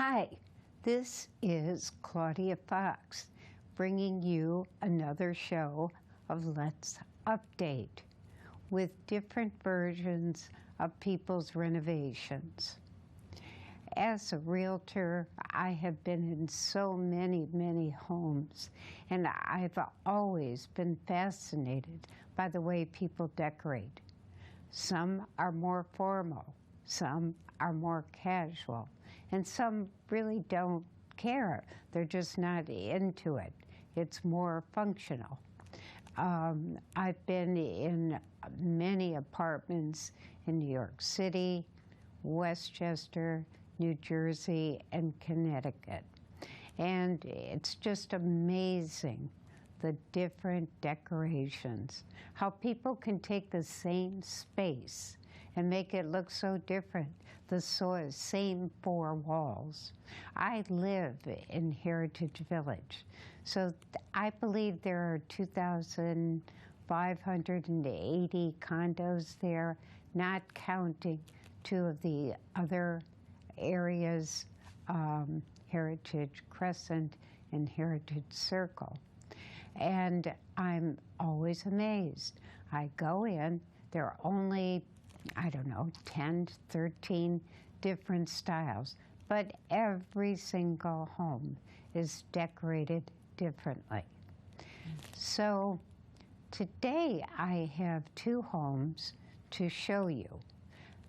Hi, this is Claudia Fox bringing you another show of Let's Update with different versions of people's renovations. As a realtor, I have been in so many homes, and I've always been fascinated by the way people decorate. Some are more formal, some are more casual, and some really don't care. They're just not into it. It's more functional. I've been in many apartments in New York City, Westchester, New Jersey, and Connecticut. And it's just amazing, the different decorations, how people can take the same space and make it look so different, the same four walls. I live in Heritage Village, so I believe there are 2,580 condos there, not counting two of the other areas, Heritage Crescent and Heritage Circle. And I'm always amazed. I go in, there are only, 10, 13 different styles, but every single home is decorated differently. So today I have two homes to show you.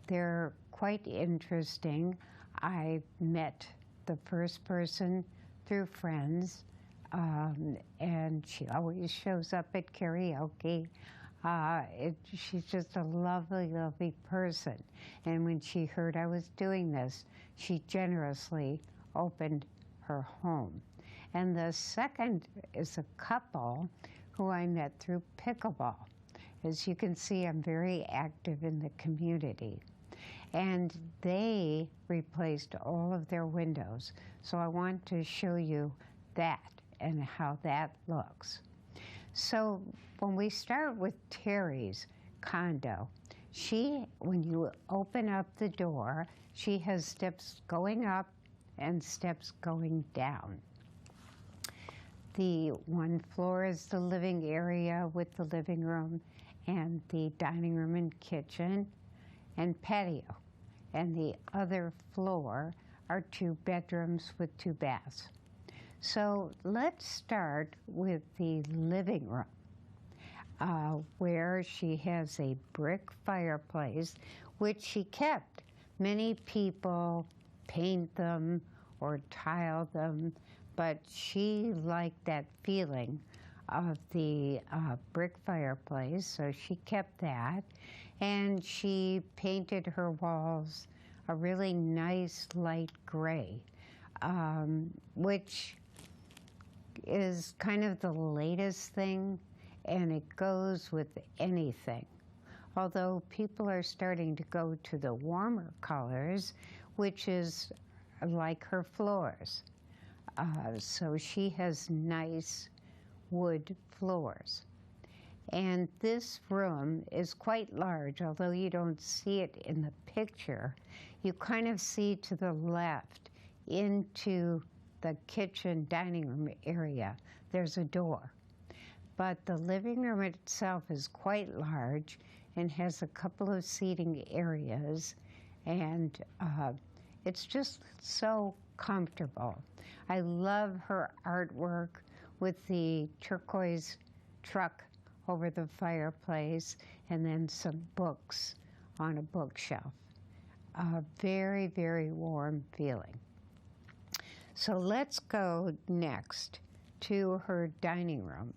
They're quite interesting. I met the first person through friends, and she always shows up at karaoke. She's just a lovely person. And when she heard I was doing this, she generously opened her home. And the second is a couple who I met through pickleball. As you can see, I'm very active in the community. And they replaced all of their windows. So I want to show you that and how that looks. So when we start with Terry's condo, when you open up the door, she has steps going up and steps going down. The one floor is the living area with the living room and the dining room and kitchen and patio. And the other floor are 2 bedrooms with 2 baths. So let's start with the living room, where she has a brick fireplace, which she kept. Many people paint them or tile them, but she liked that feeling of the brick fireplace, so she kept that. And she painted her walls a really nice light gray, which is kind of the latest thing, and it goes with anything. Although people are starting to go to the warmer colors, which is like her floors. So she has nice wood floors. And this room is quite large, although you don't see it in the picture. You kind of see to the left into the kitchen dining room area. There's a door. But the living room itself is quite large and has a couple of seating areas, and it's just so comfortable. I love her artwork with the turquoise truck over the fireplace and then some books on a bookshelf. A very warm feeling. So let's go next to her dining room.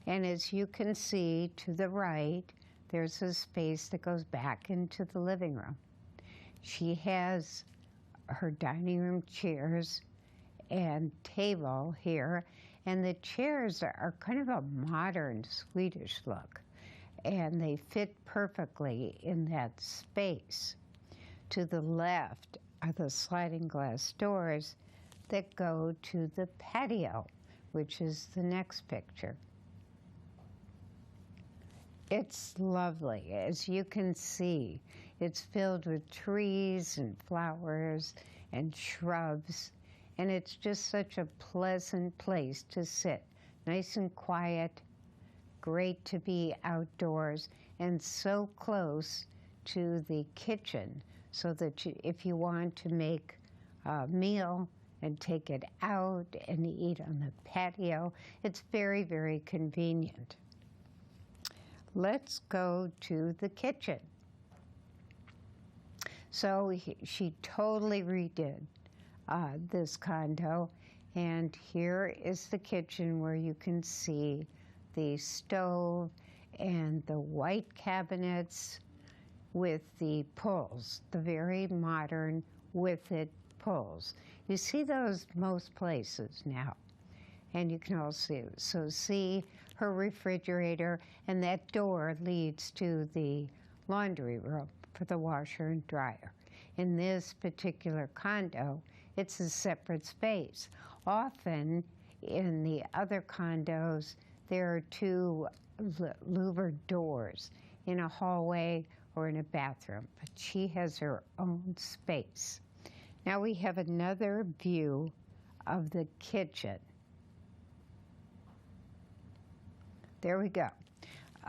And as you can see to the right, there's a space that goes back into the living room. She has her dining room chairs and table here, and the chairs are kind of a modern Swedish look, and they fit perfectly in that space. To the left are the sliding glass doors that go to the patio, which is the next picture. It's lovely. As you can see, it's filled with trees and flowers and shrubs. And it's just such a pleasant place to sit. Nice and quiet, great to be outdoors, and so close to the kitchen so that if you want to make a meal and take it out and eat on the patio, it's very, very convenient. Let's go to the kitchen. So she totally redid this condo, and here is the kitchen where you can see the stove and the white cabinets with the pulls, the very modern with it pulls. You see those most places now. And you can also see her refrigerator, and that door leads to the laundry room for the washer and dryer. In this particular condo, it's a separate space. Often in the other condos, there are two louvered doors in a hallway or in a bathroom, but she has her own space. Now we have another view of the kitchen. There we go.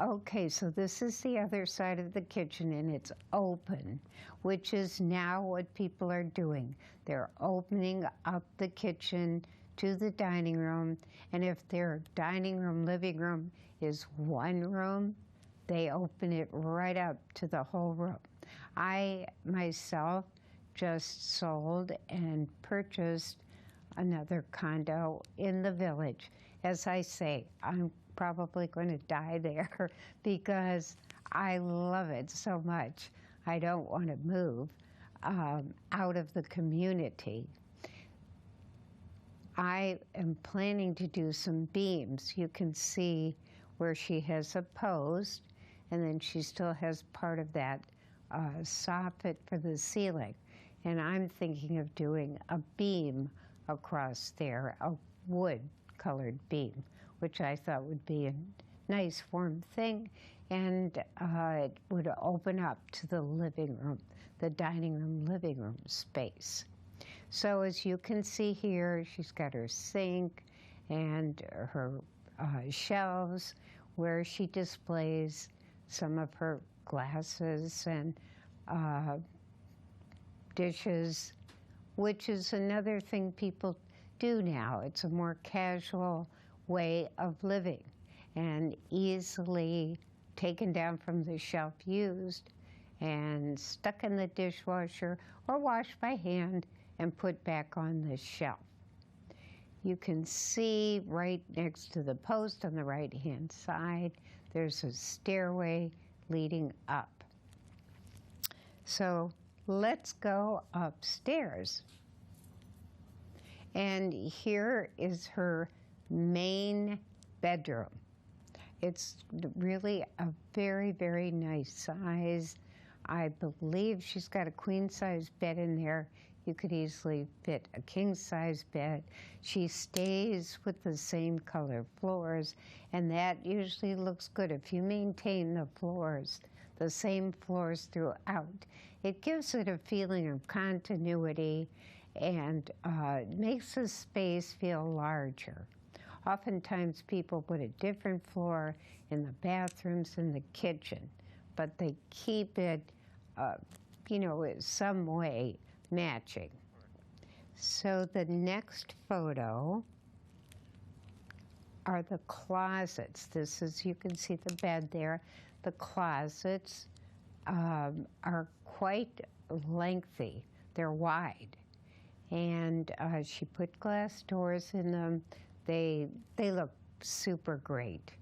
Okay, so this is the other side of the kitchen, and it's open, which is now what people are doing. They're opening up the kitchen to the dining room, and if their dining room, living room is one room, they open it right up to the whole room. I myself just sold and purchased another condo in the Village. As I say, I'm probably going to die there because I love it so much. I don't want to move out of the community. I am planning to do some beams. You can see where she has a post, and then she still has part of that soffit for the ceiling. And I'm thinking of doing a beam across there, a wood-colored beam, which I thought would be a nice warm thing, and it would open up to the living room, the dining room, living room space. So as you can see here, she's got her sink and her shelves where she displays some of her glasses and dishes, which is another thing people do now. It's a more casual way of living and easily taken down from the shelf, used and stuck in the dishwasher or washed by hand and put back on the shelf. You can see right next to the post on the right-hand side, there's a stairway leading up. So let's go upstairs. And here is her main bedroom. It's really a very, very nice size. I believe she's got a queen-size bed in there. You could easily fit a king-size bed. She stays with the same color floors, and that usually looks good. If you maintain the floors, the same floors throughout, it gives it a feeling of continuity and makes the space feel larger. Oftentimes people put a different floor in the bathrooms and the kitchen, but they keep it, some way matching. So the next photo are the closets. This is, you can see the bed there. The closets are quite lengthy. They're wide. And she put glass doors in them. They look super great.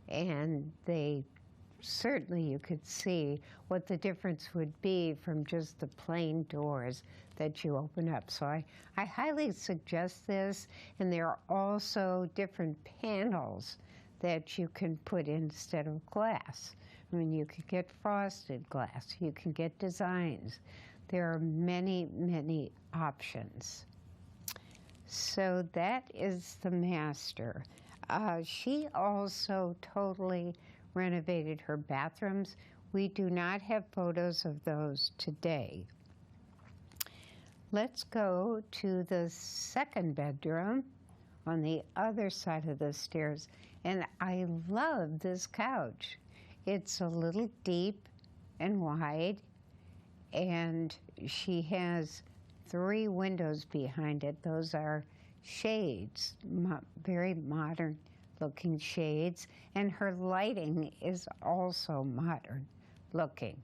And they certainly, you could see what the difference would be from just the plain doors that you open up. So I highly suggest this. And there are also different panels that you can put instead of glass. I mean, you could get frosted glass. You can get designs. There are many, many options. So that is the master. She also totally renovated her bathrooms. We do not have photos of those today. Let's go to the second bedroom on the other side of the stairs. And I love this couch. It's a little deep and wide, and she has 3 windows behind it. Those are shades, very modern looking shades, and her lighting is also modern looking.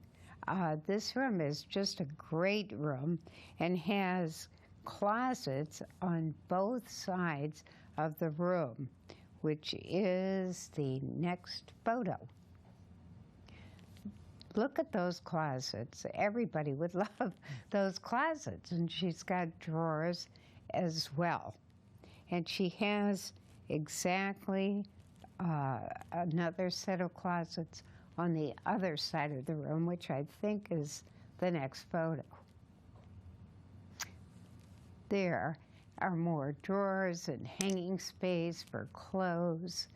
This room is just a great room and has closets on both sides of the room, which is the next photo. Look at those closets. Everybody would love those closets. And she's got drawers as well. And she has exactly another set of closets on the other side of the room, which I think is the next photo. There are more drawers and hanging space for clothes.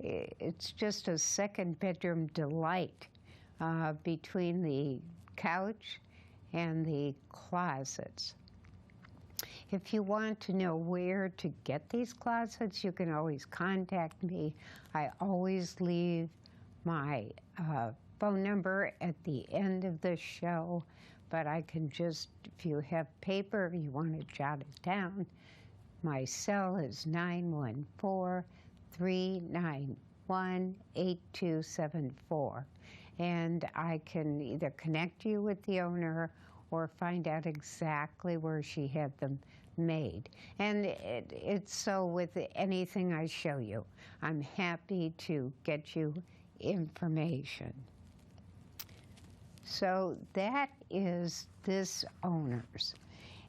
It's just a second bedroom delight between the couch and the closets. If you want to know where to get these closets, you can always contact me. I always leave my phone number at the end of the show, but I can just, if you have paper, you want to jot it down, my cell is 914-391-8274. And I can either connect you with the owner or find out exactly where she had them made. And it's so with anything I show you, I'm happy to get you information. So that is this owner's.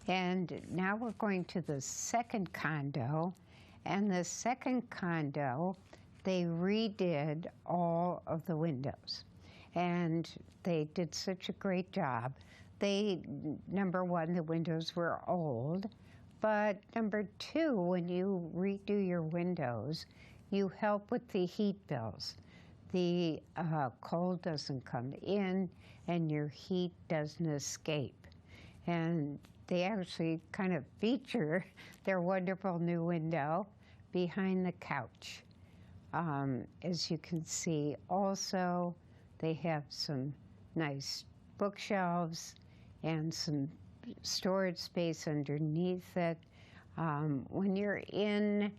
And now we're going to the second condo. And the second condo, they redid all of the windows. And they did such a great job. Number one, the windows were old. But number two, when you redo your windows, you help with the heat bills. The cold doesn't come in and your heat doesn't escape. And they actually kind of feature their wonderful new window behind the couch. As you can see, also, they have some nice bookshelves and some storage space underneath it. When you're in,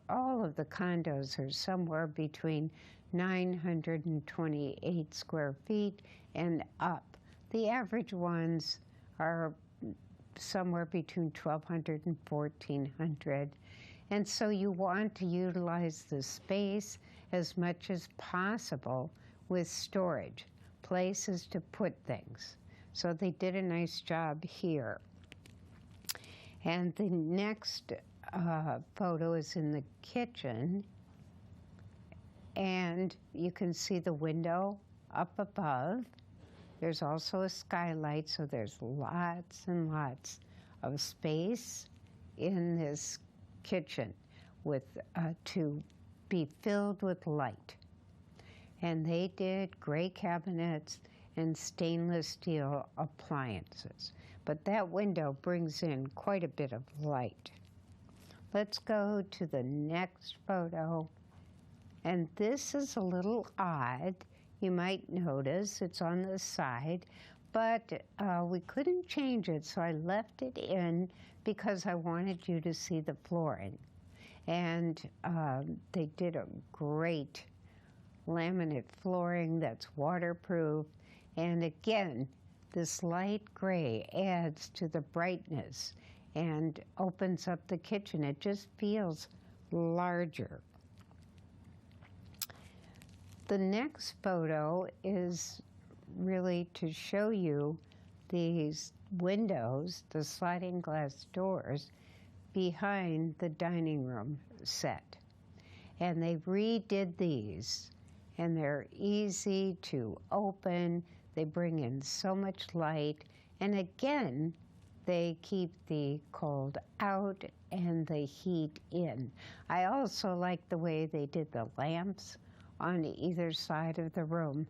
all of the condos are somewhere between 928 square feet and up. The average ones are somewhere between 1,200 and 1,400. And so you want to utilize the space as much as possible with storage, places to put things. So they did a nice job here. And the next photo is in the kitchen. And you can see the window up above. There's also a skylight, so there's lots and lots of space in this kitchen with to be filled with light. And they did gray cabinets and stainless steel appliances. But that window brings in quite a bit of light. Let's go to the next photo. And this is a little odd. You might notice it's on the side, but we couldn't change it, so I left it in because I wanted you to see the flooring. And they did a great laminate flooring that's waterproof. And again, this light gray adds to the brightness and opens up the kitchen. It just feels larger. The next photo is really to show you these windows, the sliding glass doors, behind the dining room set. And they redid these, and they're easy to open. They bring in so much light, and again, they keep the cold out and the heat in. I also like the way they did the lamps on either side of the room.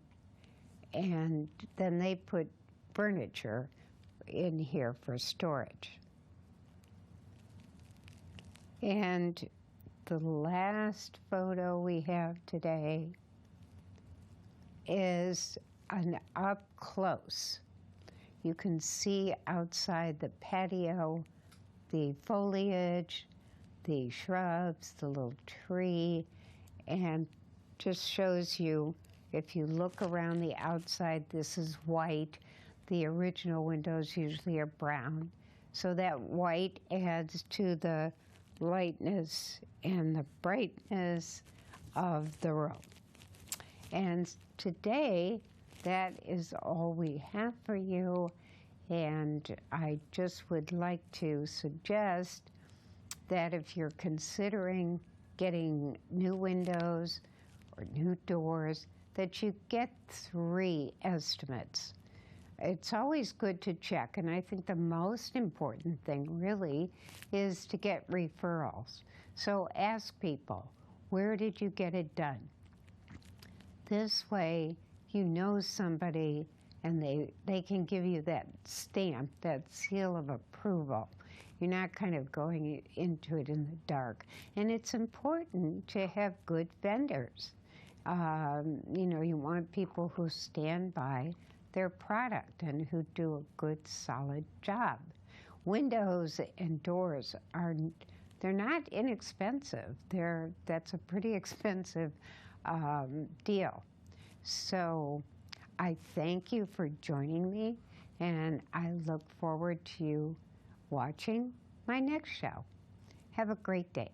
And then they put furniture in here for storage. And the last photo we have today is an up close. You can see outside the patio, the foliage, the shrubs, the little tree, and just shows you, if you look around the outside, this is white. The original windows usually are brown. So that white adds to the lightness and the brightness of the room. And today, that is all we have for you. And I just would like to suggest that if you're considering getting new windows or new doors, that you get 3 estimates. It's always good to check, and I think the most important thing really is to get referrals. So ask people, where did you get it done? This way, you know somebody, and they can give you that stamp, that seal of approval. You're not kind of going into it in the dark. And it's important to have good vendors. You know, you want people who stand by their product and who do a good, solid job. Windows and doors they're not inexpensive. That's a pretty expensive deal. So I thank you for joining me, and I look forward to you watching my next show. Have a great day.